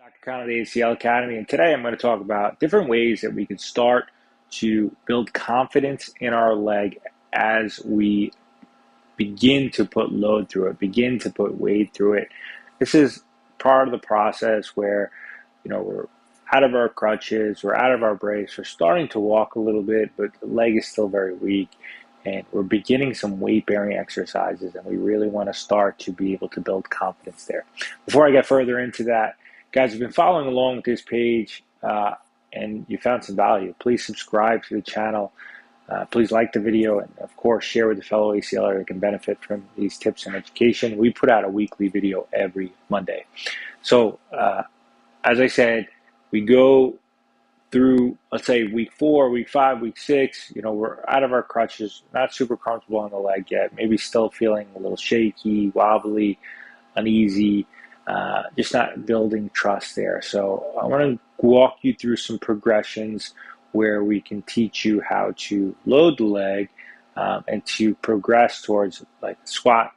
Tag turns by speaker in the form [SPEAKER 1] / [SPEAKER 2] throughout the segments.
[SPEAKER 1] Dr. Kaan of the ACL Academy, and today I'm going to talk about different ways that we can start to build confidence in our leg as we begin to put load through it, begin to put weight through it. This is part of the process where, we're out of our crutches, we're out of our brace, we're starting to walk a little bit, but the leg is still very weak, and we're beginning some weight-bearing exercises, and we really want to start to be able to build confidence there. Before I get further into that, guys, have been following along with this page and you found some value, please subscribe to the channel. Please like the video and, of course, share with a fellow ACLer that can benefit from these tips and education. We put out a weekly video every Monday. So, as I said, we go through, let's say, week 4, week 5, week 6. We're out of our crutches, not super comfortable on the leg yet, maybe still feeling a little shaky, wobbly, uneasy. Just not building trust there. So I want to walk you through some progressions where we can teach you how to load the leg and to progress towards like squat,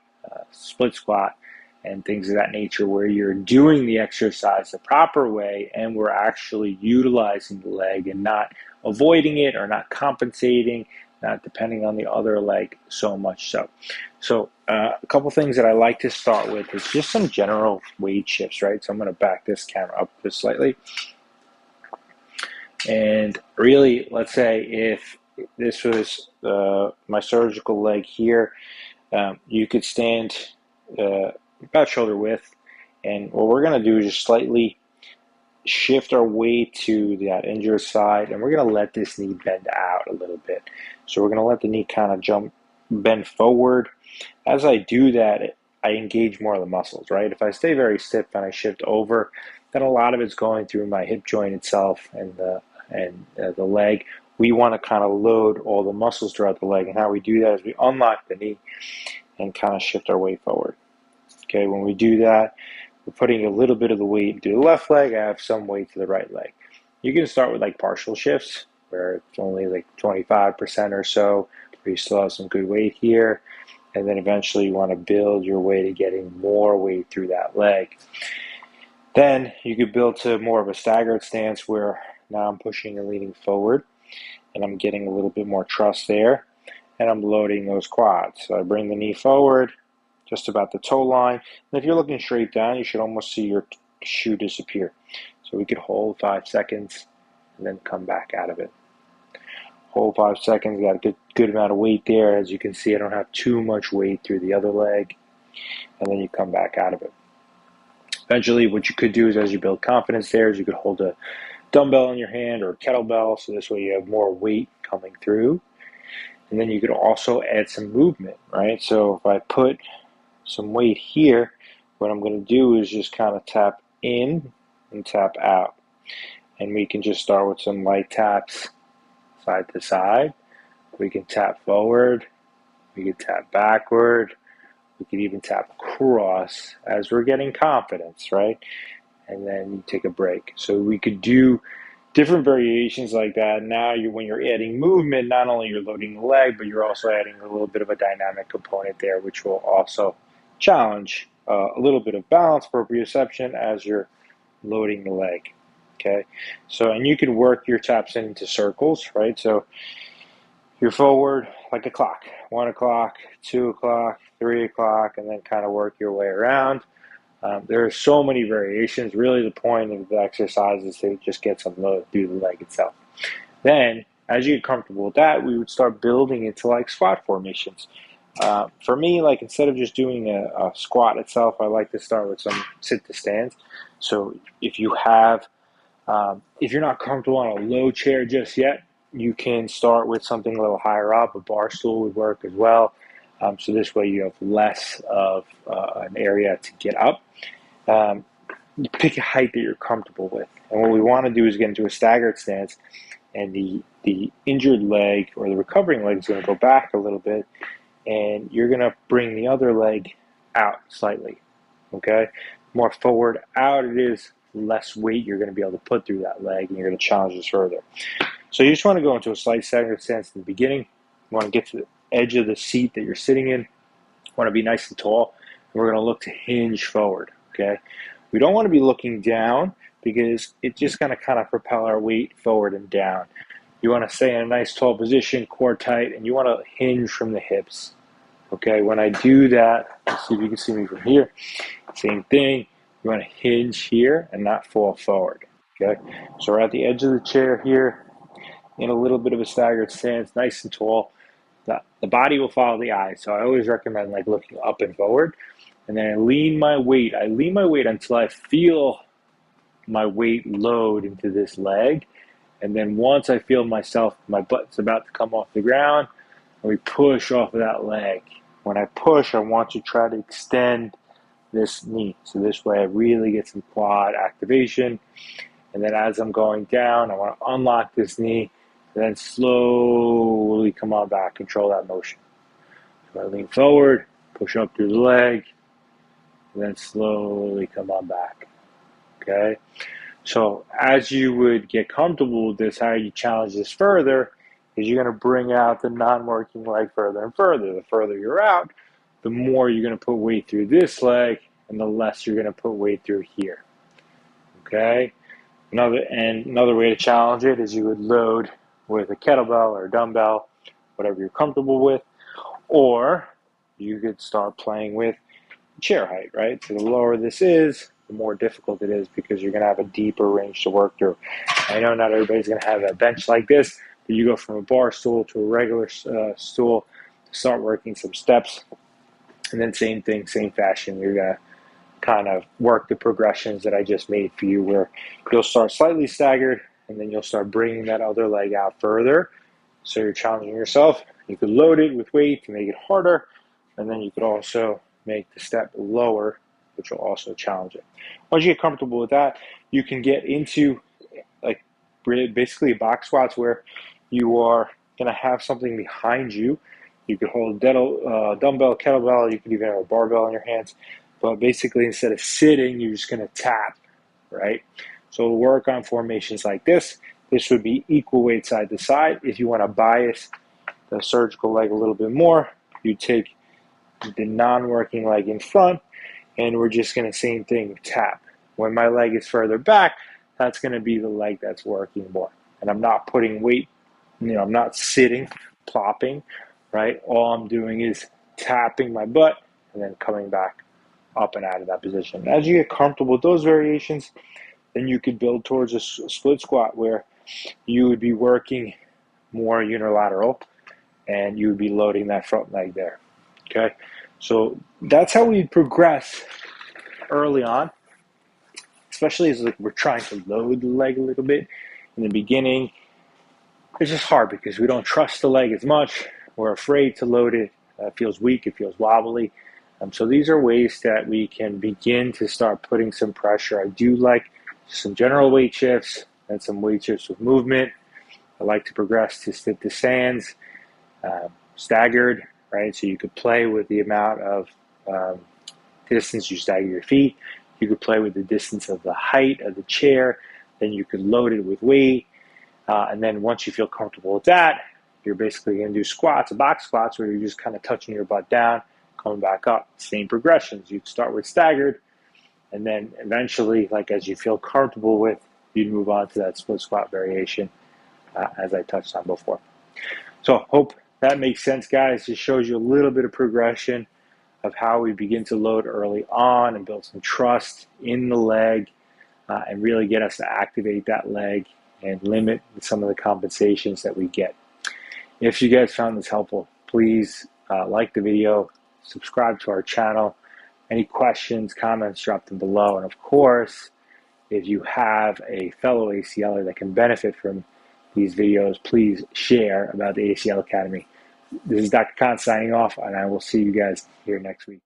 [SPEAKER 1] split squat, and things of that nature, where you're doing the exercise the proper way and we're actually utilizing the leg and not avoiding it or not compensating, not depending on the other leg so much so. So a couple things that I like to start with is just some general weight shifts, right? So I'm going to back this camera up just slightly. And really, let's say if this was my surgical leg here, you could stand about shoulder width. And what we're going to do is just slightly shift our weight to that injured side, and we're going to let this knee bend out a little bit. So we're going to let the knee kind of bend forward. As I do that, I engage more of the muscles, right? If I stay very stiff and I shift over, then a lot of it's going through my hip joint itself and the leg. We want to kind of load all the muscles throughout the leg, and how we do that is we unlock the knee and kind of shift our weight forward. Okay, when we do that, we're putting a little bit of the weight to the left leg. I have some weight to the right leg. You can start with like partial shifts where it's only like 25% or so, where you still have some good weight here. And then eventually you want to build your way to getting more weight through that leg. Then you could build to more of a staggered stance where now I'm pushing and leaning forward and I'm getting a little bit more trust there, and I'm loading those quads. So I bring the knee forward just about the toe line. And if you're looking straight down, you should almost see your shoe disappear. So we could hold 5 seconds and then come back out of it. Hold 5 seconds, got a good amount of weight there. As you can see, I don't have too much weight through the other leg. And then you come back out of it. Eventually, what you could do is, as you build confidence there, is you could hold a dumbbell in your hand or a kettlebell, so this way you have more weight coming through. And then you could also add some movement, right? So if I put some weight here, what I'm going to do is just kind of tap in and tap out. And we can just start with some light taps side to side. We can tap forward, we can tap backward, we can even tap across as we're getting confidence, right? And then you take a break. So we could do different variations like that. Now when you're adding movement, not only you're loading the leg, but you're also adding a little bit of a dynamic component there, which will also challenge a little bit of balance, proprioception as you're loading the leg. Okay, so and you can work your taps into circles, right? So you're forward like a clock, 1 o'clock, 2 o'clock, 3 o'clock, and then kind of work your way around. There are so many variations. Really, the point of the exercise is to just get some load through the leg itself. Then, as you get comfortable with that, we would start building into like squat formations. For me, like instead of just doing a squat itself, I like to start with some sit to stands. So if you have, if you're not comfortable on a low chair just yet, you can start with something a little higher up. A bar stool would work as well. So this way you have less of an area to get up. You pick a height that you're comfortable with. And what we want to do is get into a staggered stance, and the injured leg or the recovering leg is going to go back a little bit, and you're going to bring the other leg out slightly, okay? More forward out it is, less weight you're going to be able to put through that leg, and you're going to challenge this further. So you just want to go into a slight staggered stance in the beginning. You want to get to the edge of the seat that you're sitting in. You want to be nice and tall. And we're going to look to hinge forward, okay? We don't want to be looking down. because it's just going to kind of propel our weight forward and down. You want to stay in a nice tall position, core tight, and you want to hinge from the hips. Okay, when I do that, let's see if you can see me from here. Same thing. You want to hinge here and not fall forward. Okay, so we're at the edge of the chair here in a little bit of a staggered stance, nice and tall. The body will follow the eyes, so I always recommend like looking up and forward. And then I lean my weight. I lean my weight until I feel my weight load into this leg. And then once I feel myself, my butt's about to come off the ground, and we push off of that leg. When I push, I want to try to extend this knee. So this way I really get some quad activation. And then as I'm going down, I want to unlock this knee, and then slowly come on back, control that motion. So I lean forward, push up through the leg, and then slowly come on back. Okay? So as you would get comfortable with this, how you challenge this further is you're going to bring out the non-working leg further and further. The further you're out, the more you're going to put weight through this leg, and the less you're going to put weight through here. Okay? Another way to challenge it is you would load with a kettlebell or a dumbbell, whatever you're comfortable with, or you could start playing with chair height, right? So the lower this is, the more difficult it is because you're going to have a deeper range to work through. I know not everybody's going to have a bench like this, but you go from a bar stool to a regular stool to start working some steps. And then same thing, same fashion, you're going to kind of work the progressions that I just made for you, where you'll start slightly staggered and then you'll start bringing that other leg out further. So you're challenging yourself. You could load it with weight to make it harder, and then you could also make the step lower, which will also challenge it. Once you get comfortable with that, you can get into like basically box squats where you are going to have something behind you. You could hold a dumbbell, kettlebell, you could even have a barbell in your hands. But basically, instead of sitting, you're just going to tap, right? So we'll work on formations like this. This would be equal weight side to side. If you want to bias the surgical leg a little bit more, you take the non-working leg in front, and we're just going to same thing, tap. When my leg is further back, that's going to be the leg that's working more. And I'm not putting weight, I'm not sitting, plopping, right? All I'm doing is tapping my butt and then coming back up and out of that position. As you get comfortable with those variations, then you could build towards a split squat where you would be working more unilateral and you would be loading that front leg there. Okay, so that's how we progress early on, especially as we're trying to load the leg a little bit. In the beginning, it's just hard because we don't trust the leg as much. We're afraid to load it. It feels weak. It feels wobbly. So these are ways that we can begin to start putting some pressure. I do like some general weight shifts and some weight shifts with movement. I like to progress to sit to stands, staggered, right? So you could play with the amount of distance you stagger your feet. You could play with the distance of the height of the chair. Then you could load it with weight. And then once you feel comfortable with that, you're basically going to do squats, box squats, where you're just kind of touching your butt down, coming back up. Same progressions. You'd start with staggered, and then eventually, like as you feel comfortable with, you'd move on to that split squat variation, as I touched on before. So hope that makes sense, guys. Just shows you a little bit of progression of how we begin to load early on and build some trust in the leg, and really get us to activate that leg and limit some of the compensations that we get. If you guys found this helpful, please like the video, subscribe to our channel. Any questions, comments, drop them below. And of course, if you have a fellow ACLer that can benefit from these videos, please share about the ACL Academy. This is Dr. Kaan signing off, and I will see you guys here next week.